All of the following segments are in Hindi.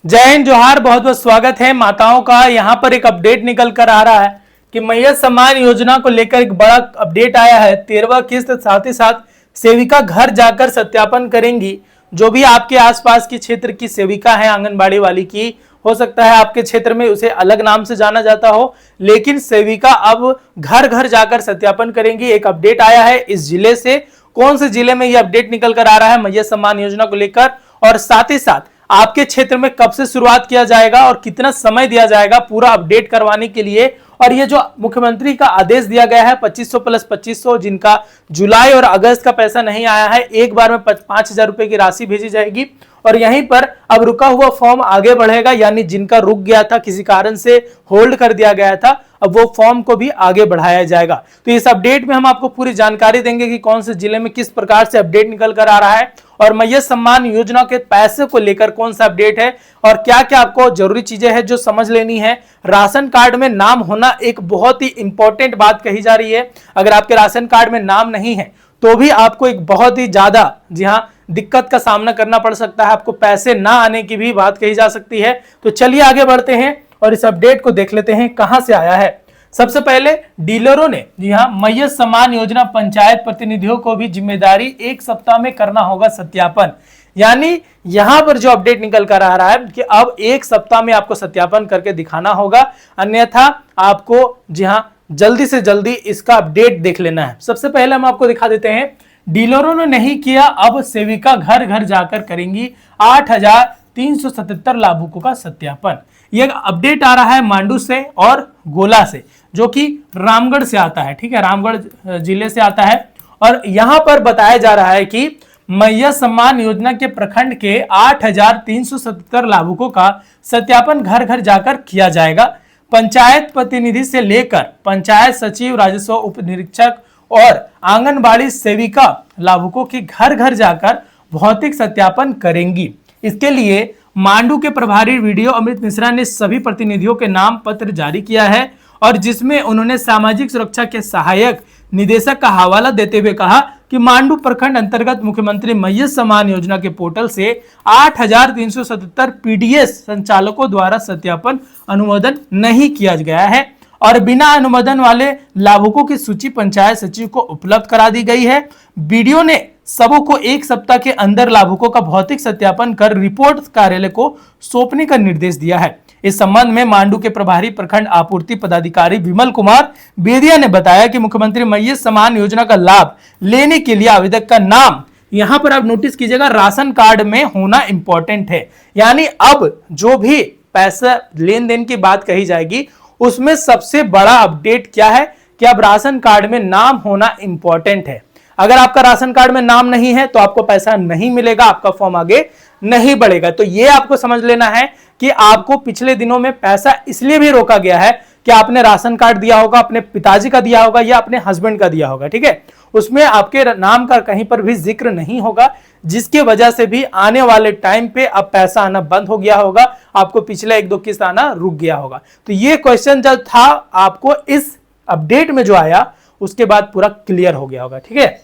जय हिंद, जोहार। बहुत बहुत स्वागत है माताओं का। यहाँ पर एक अपडेट निकल कर आ रहा है कि मैया सम्मान योजना को लेकर एक बड़ा अपडेट आया है। 13वां किस्त, साथ ही साथ सेविका घर जाकर सत्यापन करेंगी। जो भी आपके आसपास की क्षेत्र की सेविका है आंगनबाड़ी वाली की, हो सकता है आपके क्षेत्र में उसे अलग नाम से जाना जाता हो, लेकिन सेविका अब घर घर जाकर सत्यापन करेंगी। एक अपडेट आया है इस जिले से। कौन से जिले में यह अपडेट निकल कर आ रहा है मैया सम्मान योजना को लेकर, और साथ ही साथ आपके क्षेत्र में कब से शुरुआत किया जाएगा और कितना समय दिया जाएगा पूरा अपडेट करवाने के लिए। और ये जो मुख्यमंत्री का आदेश दिया गया है 2500 प्लस 2500, जिनका जुलाई और अगस्त का पैसा नहीं आया है, एक बार में 5000 रुपए की राशि भेजी जाएगी। और यहीं पर अब रुका हुआ फॉर्म आगे बढ़ेगा, यानी जिनका रुक गया था, किसी कारण से होल्ड कर दिया गया था, अब वो फॉर्म को भी आगे बढ़ाया जाएगा। तो इस अपडेट में हम आपको पूरी जानकारी देंगे कि कौन से जिले में किस प्रकार से अपडेट निकल कर आ रहा है, और मैया सम्मान योजना के पैसे को लेकर कौन सा अपडेट है, और क्या क्या आपको जरूरी चीजें हैं जो समझ लेनी है। राशन कार्ड में नाम होना एक बहुत ही इंपॉर्टेंट बात कही जा रही है। अगर आपके राशन कार्ड में नाम नहीं है तो भी आपको एक बहुत ही ज्यादा, जी हाँ, दिक्कत का सामना करना पड़ सकता है। आपको पैसे ना आने की भी बात कही जा सकती है। तो चलिए आगे बढ़ते हैं और इस अपडेट को देख लेते हैं कहां से आया है। सबसे पहले डीलरों ने, जी हाँ, मैया सम्मान योजना पंचायत प्रतिनिधियों को भी जिम्मेदारी, 1 सप्ताह में करना होगा सत्यापन। यानी यहां पर जो अपडेट निकल कर आ रहा है कि अब 1 सप्ताह में आपको सत्यापन करके दिखाना होगा, अन्यथा आपको, जी हाँ, जल्दी से जल्दी इसका अपडेट देख लेना है। सबसे पहले हम आपको दिखा देते हैं, डीलरों ने नहीं किया, अब सेविका घर घर जाकर करेंगी 8377 लाभुकों का सत्यापन। यह अपडेट आ रहा है मांडू से और गोला से, जो कि रामगढ़ से आता है। ठीक है, रामगढ़ जिले से आता है। और यहां पर बताया जा रहा है कि मैया सम्मान योजना के प्रखंड के 8377 लाभुकों का सत्यापन घर घर जाकर किया जाएगा। पंचायत प्रतिनिधि से लेकर पंचायत सचिव, राजस्व उप निरीक्षक और आंगनबाड़ी सेविका लाभुकों के घर घर जाकर भौतिक सत्यापन करेंगी। इसके लिए मांडू के प्रभारी वीडियो अमृत मिश्रा ने सभी प्रतिनिधियों के नाम पत्र जारी किया है, और जिसमें उन्होंने सामाजिक सुरक्षा के सहायक निदेशक का हवाला देते हुए कहा कि मांडू प्रखंड अंतर्गत मुख्यमंत्री मैया सम्मान योजना के पोर्टल से 8377 पीडीएस संचालकों द्वारा सत्यापन अनुमोदन नहीं किया गया है, और बिना अनुमोदन वाले लाभुकों की सूची पंचायत सचिव को उपलब्ध करा दी गई है। बीडीओ ने सबों को 1 सप्ताह के अंदर लाभुकों का भौतिक सत्यापन कर रिपोर्ट कार्यालय को सौंपने का निर्देश दिया है। इस संबंध में मांडू के प्रभारी प्रखंड आपूर्ति पदाधिकारी विमल कुमार बेदिया ने बताया कि मुख्यमंत्री मैया सम्मान योजना का लाभ लेने के लिए आवेदक का नाम, यहां पर आप नोटिस कीजिएगा, राशन कार्ड में होना इंपॉर्टेंट है। यानी अब जो भी पैसा लेन देन की बात कही जाएगी, उसमें सबसे बड़ा अपडेट क्या है कि अब राशन कार्ड में नाम होना इंपॉर्टेंट है। अगर आपका राशन कार्ड में नाम नहीं है तो आपको पैसा नहीं मिलेगा, आपका फॉर्म आगे नहीं बढ़ेगा। तो ये आपको समझ लेना है कि आपको पिछले दिनों में पैसा इसलिए भी रोका गया है कि आपने राशन कार्ड दिया होगा, अपने पिताजी का दिया होगा या अपने हस्बैंड का दिया होगा। ठीक है, उसमें आपके नाम का कहीं पर भी जिक्र नहीं होगा, जिसकी वजह से भी आने वाले टाइम पे अब पैसा आना बंद हो गया होगा, आपको पिछले 1-2 किस्त आना रुक गया होगा। तो ये क्वेश्चन जब था, आपको इस अपडेट में जो आया उसके बाद पूरा क्लियर हो गया होगा। ठीक है,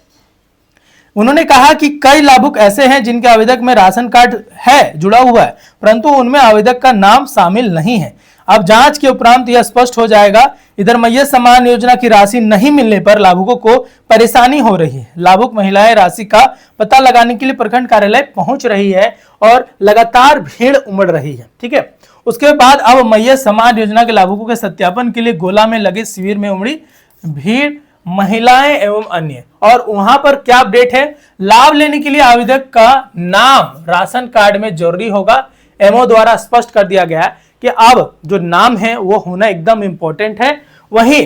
उन्होंने कहा कि कई लाभुक ऐसे हैं जिनके आवेदक में राशन कार्ड है, जुड़ा हुआ है, परंतु उनमें आवेदक का नाम शामिल नहीं है। अब जांच के उपरांत यह स्पष्ट हो जाएगा। इधर मैया सम्मान योजना की राशि नहीं मिलने पर लाभुकों को परेशानी हो रही है। लाभुक महिलाएं राशि का पता लगाने के लिए प्रखंड कार्यालय पहुंच रही है और लगातार भीड़ उमड़ रही है। ठीक है, उसके बाद अब मैया सम्मान योजना के लाभुकों के सत्यापन के लिए गोला में लगे शिविर में उमड़ी भीड़, महिलाएं एवं अन्य। और वहां पर क्या अपडेट है, लाभ लेने के लिए आवेदक का नाम राशन कार्ड में जरूरी होगा। एमओ द्वारा स्पष्ट कर दिया गया है कि अब जो नाम है वो होना एकदम इंपॉर्टेंट है। वहीं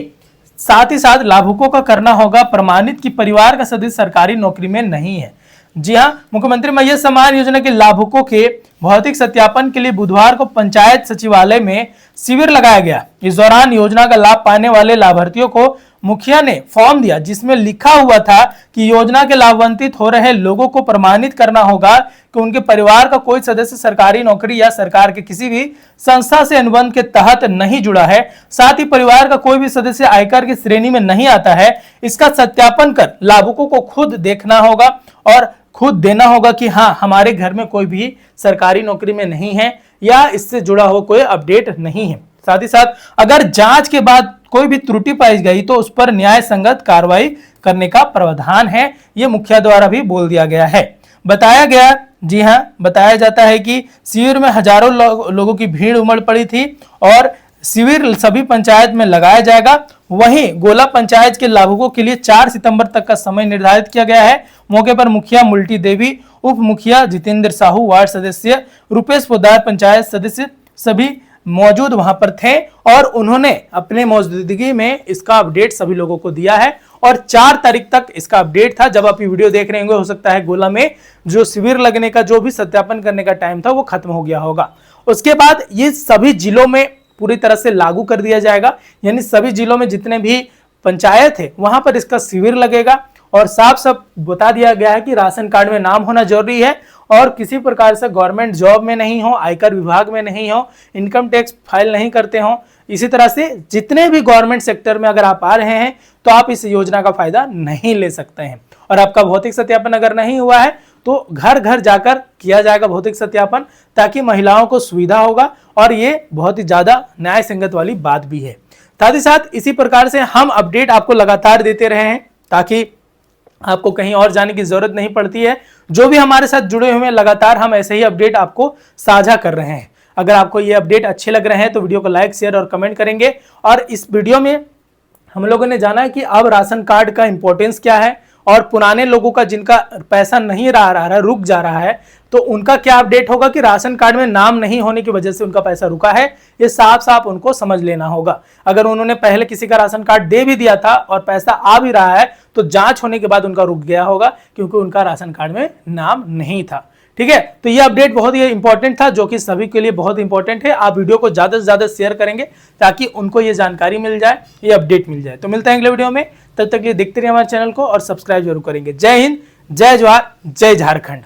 साथ ही साथ लाभुकों का करना होगा प्रमाणित कि परिवार का सदस्य सरकारी नौकरी में नहीं है। जी हां, मुख्यमंत्री मैया सम्मान योजना के लाभुकों के भौतिक सत्यापन के लिए बुधवार को पंचायत सचिवालय में शिविर लगाया गया। इस दौरान योजना का लाभ पाने वाले लाभार्थियों को मुखिया ने फॉर्म दिया, जिसमें लिखा हुआ था कि योजना के लाभान्वित हो रहे लोगों को प्रमाणित करना होगा कि उनके परिवार का कोई सदस्य सरकारी नौकरी या सरकार के किसी भी संस्था से अनुबंध के तहत नहीं जुड़ा है। साथ ही परिवार का कोई भी सदस्य आयकर की श्रेणी में नहीं आता है। इसका सत्यापन कर लाभुकों को खुद देखना होगा और खुद देना होगा कि हाँ, हमारे घर में कोई भी सरकारी नौकरी में नहीं है या इससे जुड़ा हुआ कोई अपडेट नहीं है। साथ ही साथ अगर जांच के बाद कोई भी त्रुटि पाई गई तो उस पर न्याय संगत कार्रवाई करने का प्रावधान है, यह मुखिया द्वारा भी बोल दिया गया है। बताया गया, जी हां, बताया जाता है कि शिविर में हजारों लोगों की भीड़ उमड़ पड़ी थी और शिविर सभी पंचायत में लगाया जाएगा। वहीं गोला पंचायत के लाभुकों के लिए 4 सितंबर तक का समय निर्धारित किया गया है। मौके पर मुखिया मुल्टी देवी, उप मुखिया जितेंद्र साहू, वार्ड सदस्य रुपेश पोदार, पंचायत सदस्य सभी मौजूद वहां पर थे और उन्होंने अपने मौजूदगी में इसका अपडेट सभी लोगों को दिया है। और 4 तारीख तक इसका अपडेट था। जब आप ये वीडियो देख रहे होंगे हो सकता है गोला में जो शिविर लगने का जो भी सत्यापन करने का टाइम था वो खत्म हो गया होगा। उसके बाद ये सभी जिलों में पूरी तरह से लागू कर दिया जाएगा, यानी सभी जिलों में जितने भी पंचायत है वहां पर इसका शिविर लगेगा। और साफ साफ बता दिया गया है कि राशन कार्ड में नाम होना जरूरी है और किसी प्रकार से गवर्नमेंट जॉब में नहीं हो, आयकर विभाग में नहीं हो, इनकम टैक्स फाइल नहीं करते हो। इसी तरह से जितने भी गवर्नमेंट सेक्टर में अगर आप आ रहे हैं तो आप इस योजना का फायदा नहीं ले सकते हैं। और आपका भौतिक सत्यापन अगर नहीं हुआ है तो घर घर जाकर किया जाएगा भौतिक सत्यापन, ताकि महिलाओं को सुविधा होगा और ये बहुत ही ज्यादा न्याय संगत वाली बात भी है। साथ ही साथ इसी प्रकार से हम अपडेट आपको लगातार देते रहे हैं ताकि आपको कहीं और जाने की जरूरत नहीं पड़ती है। जो भी हमारे साथ जुड़े हुए हैं लगातार हम ऐसे ही अपडेट आपको साझा कर रहे हैं। अगर आपको ये अपडेट अच्छे लग रहे हैं तो वीडियो को लाइक, शेयर और कमेंट करेंगे। और इस वीडियो में हम लोगों ने जाना है कि अब राशन कार्ड का इंपॉर्टेंस क्या है और पुराने लोगों का जिनका पैसा नहीं रहा है, रुक जा रहा है, तो उनका क्या अपडेट होगा कि राशन कार्ड में नाम नहीं होने की वजह से उनका पैसा रुका है। ये साफ साफ उनको समझ लेना होगा। अगर उन्होंने पहले किसी का राशन कार्ड दे भी दिया था और पैसा आ भी रहा है तो जांच होने के बाद उनका रुक गया होगा क्योंकि उनका राशन कार्ड में नाम नहीं था। ठीक है, तो ये अपडेट बहुत ही इंपॉर्टेंट था जो कि सभी के लिए बहुत इंपॉर्टेंट है। आप वीडियो को ज्यादा से ज्यादा शेयर करेंगे ताकि उनको ये जानकारी मिल जाए, ये अपडेट मिल जाए। तो मिलते हैं अगले वीडियो में, तब तक ये देखते रहिए हमारे चैनल को और सब्सक्राइब जरूर करेंगे। जय हिंद, जय जवाहर, जय झारखंड।